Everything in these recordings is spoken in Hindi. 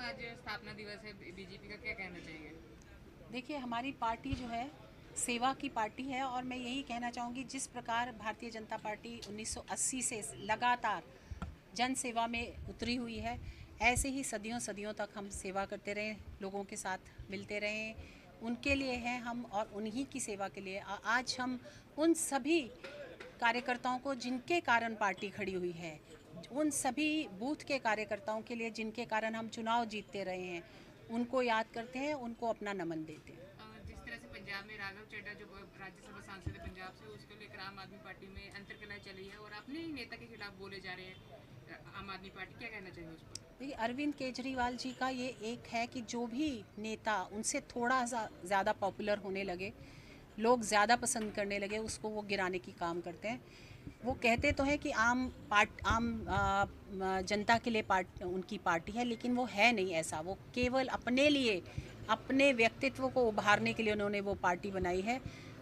आज स्थापना दिवस है बीजेपी का, क्या कहना चाहिए? देखिए, हमारी पार्टी जो है सेवा की पार्टी है और मैं यही कहना चाहूँगी, जिस प्रकार भारतीय जनता पार्टी 1980 से लगातार जन सेवा में उतरी हुई है, ऐसे ही सदियों सदियों तक हम सेवा करते रहें, लोगों के साथ मिलते रहें, उनके लिए हैं हम और उन्हीं की सेवा के लिए आज हम उन सभी कार्यकर्ताओं को जिनके कारण पार्टी खड़ी हुई है, उन सभी बूथ के कार्यकर्ताओं के लिए जिनके कारण हम चुनाव जीतते रहे हैं, उनको याद करते हैं, उनको अपना नमन देते हैं। जिस तरह से पंजाब में राघव चड्ढा जो राज्यसभा सांसद है पंजाब से, उसको लेकर आम आदमी पार्टी में अंतर्कलह चली है और अपने ही नेता के खिलाफ बोले जा रहे हैं आम आदमी पार्टी, क्या कहना चाहिए उस पर? देखिए, अरविंद केजरीवाल जी का ये एक है कि जो भी नेता उनसे थोड़ा सा ज़्यादा पॉपुलर होने लगे, लोग ज़्यादा पसंद करने लगे, उसको वो गिराने की काम करते हैं। वो कहते तो हैं कि आम जनता के लिए उनकी पार्टी है, लेकिन वो है नहीं ऐसा। वो केवल अपने लिए, अपने व्यक्तित्व को उभारने के लिए उन्होंने वो पार्टी बनाई है।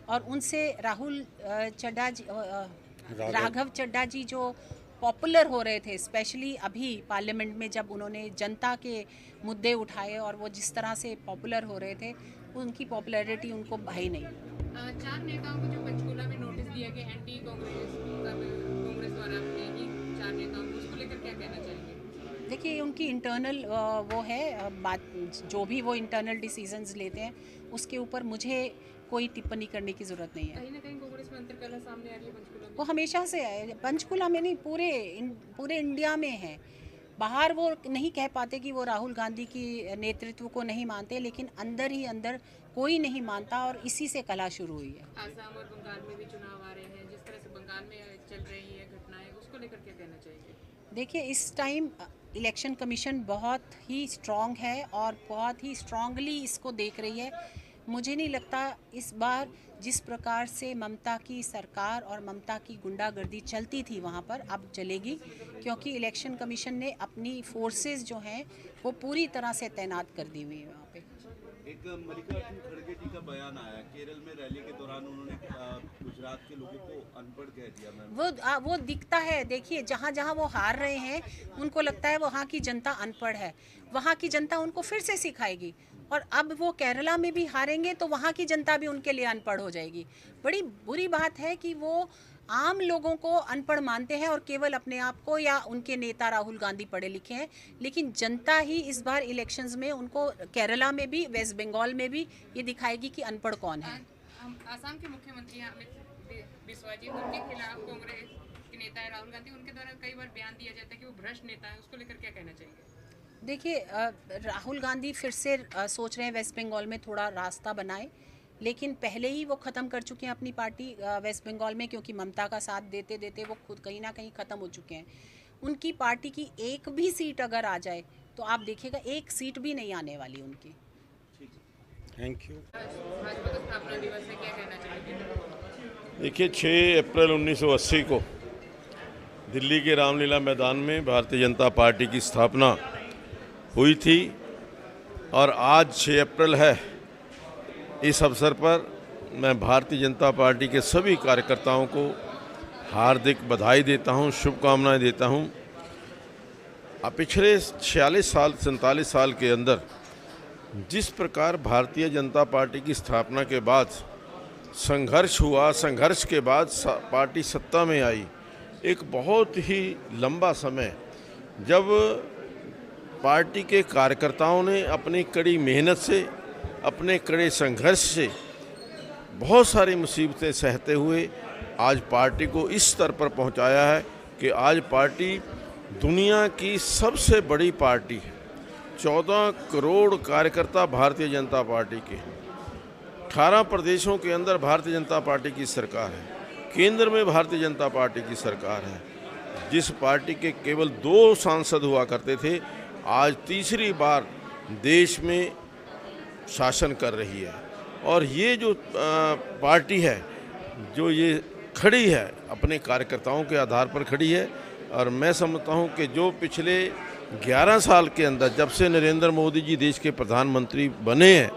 और उनसे राघव चड्ढा जी जो पॉपुलर हो रहे थे, स्पेशली अभी पार्लियामेंट में जब उन्होंने जनता के मुद्दे उठाए और वो जिस तरह से पॉपुलर हो रहे थे, उनकी पॉपुलैरिटी उनको भाई नहीं। 4 नेताओं को जो पंचकूला में नोटिस दिया गया एंटी कांग्रेस द्वारा, अपने ही 4 नेताओं को, उसको लेकर क्या कहना चाहिए? देखिए, उनकी इंटरनल वो है बात, जो भी वो इंटरनल डिसीजंस लेते हैं उसके ऊपर मुझे कोई टिप्पणी करने की ज़रूरत नहीं है। कहीं ना कहीं कांग्रेस में अंतर्कलह सामने आ रही है पंचकूला में। वो हमेशा से है, पंचकुला में नहीं, पूरे इंडिया में है। बाहर वो नहीं कह पाते कि वो राहुल गांधी की नेतृत्व को नहीं मानते, लेकिन अंदर ही अंदर कोई नहीं मानता और इसी से कलह शुरू हुई है। आसाम और बंगाल में भी चुनाव आ रहे हैं, जिस तरह से बंगाल में चल रही है घटनाएं, उसको लेकर क्या कहना चाहिए? देखिए, इस टाइम इलेक्शन कमीशन बहुत ही स्ट्रॉन्ग है और बहुत ही स्ट्रांगली इसको देख रही है। मुझे नहीं लगता इस बार जिस प्रकार से ममता की सरकार और ममता की गुंडागर्दी चलती थी वहाँ पर अब चलेगी, क्योंकि इलेक्शन कमीशन ने अपनी फोर्सेस जो हैं वो पूरी तरह से तैनात कर दी हुई है वहाँ पे। एक मल्लिकार्जुन खड़गे जी का बयान आया केरल में रैली के दौरान, उन्होंने गुजरात के लोगों को अनपढ़ कह दिया। मैम, वो दिखता है। देखिए, जहाँ जहाँ वो हार रहे हैं उनको लगता है वहाँ की जनता अनपढ़ है, वहाँ की जनता उनको फिर से सिखाएगी। और अब वो केरला में भी हारेंगे तो वहाँ की जनता भी उनके लिए अनपढ़ हो जाएगी। बड़ी बुरी बात है कि वो आम लोगों को अनपढ़ मानते हैं और केवल अपने आप को या उनके नेता राहुल गांधी पढ़े लिखे हैं, लेकिन जनता ही इस बार इलेक्शंस में उनको केरला में भी, वेस्ट बंगाल में भी ये दिखाएगी कि अनपढ़ कौन है। आसाम के मुख्यमंत्री अमित बिस्वा जी, उनके खिलाफ कांग्रेस के नेता है राहुल गांधी, उनके द्वारा कई बार बयान दिया जाता है कि वो भ्रष्ट नेता है, उसको लेकर क्या कहना चाहिए? देखिए, राहुल गांधी फिर से सोच रहे हैं वेस्ट बंगाल में थोड़ा रास्ता बनाए, लेकिन पहले ही वो ख़त्म कर चुके हैं अपनी पार्टी वेस्ट बंगाल में, क्योंकि ममता का साथ देते देते वो खुद कहीं ना कहीं ख़त्म हो चुके हैं। उनकी पार्टी की एक भी सीट अगर आ जाए तो आप देखिएगा एक सीट भी नहीं आने वाली उनकी। Thank you. भाजपा का स्थापना दिवस है, क्या कहना चाहिए? देखिए, 6 अप्रैल 1980 को दिल्ली के रामलीला मैदान में भारतीय जनता पार्टी की स्थापना हुई थी और आज 6 अप्रैल है। इस अवसर पर मैं भारतीय जनता पार्टी के सभी कार्यकर्ताओं को हार्दिक बधाई देता हूं, शुभकामनाएं देता हूं। पिछले 47 साल के अंदर जिस प्रकार भारतीय जनता पार्टी की स्थापना के बाद संघर्ष हुआ, संघर्ष के बाद पार्टी सत्ता में आई, एक बहुत ही लंबा समय जब पार्टी के कार्यकर्ताओं ने अपनी कड़ी मेहनत से, अपने कड़े संघर्ष से बहुत सारी मुसीबतें सहते हुए आज पार्टी को इस स्तर पर पहुंचाया है कि आज पार्टी दुनिया की सबसे बड़ी पार्टी है। 14 करोड़ कार्यकर्ता भारतीय जनता पार्टी के, 18 प्रदेशों के अंदर भारतीय जनता पार्टी की सरकार है, केंद्र में भारतीय जनता पार्टी की सरकार है। जिस पार्टी के केवल 2 सांसद हुआ करते थे, आज तीसरी बार देश में शासन कर रही है। और ये जो पार्टी है, जो ये खड़ी है, अपने कार्यकर्ताओं के आधार पर खड़ी है। और मैं समझता हूँ कि जो पिछले 11 साल के अंदर, जब से नरेंद्र मोदी जी देश के प्रधानमंत्री बने हैं,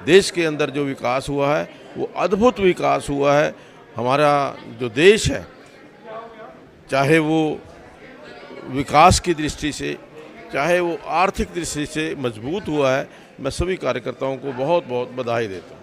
देश के अंदर जो विकास हुआ है वो अद्भुत विकास हुआ है। हमारा जो देश है, चाहे वो विकास की दृष्टि से, चाहे वो आर्थिक दृष्टि से मजबूत हुआ है। मैं सभी कार्यकर्ताओं को बहुत बहुत बधाई देता हूँ।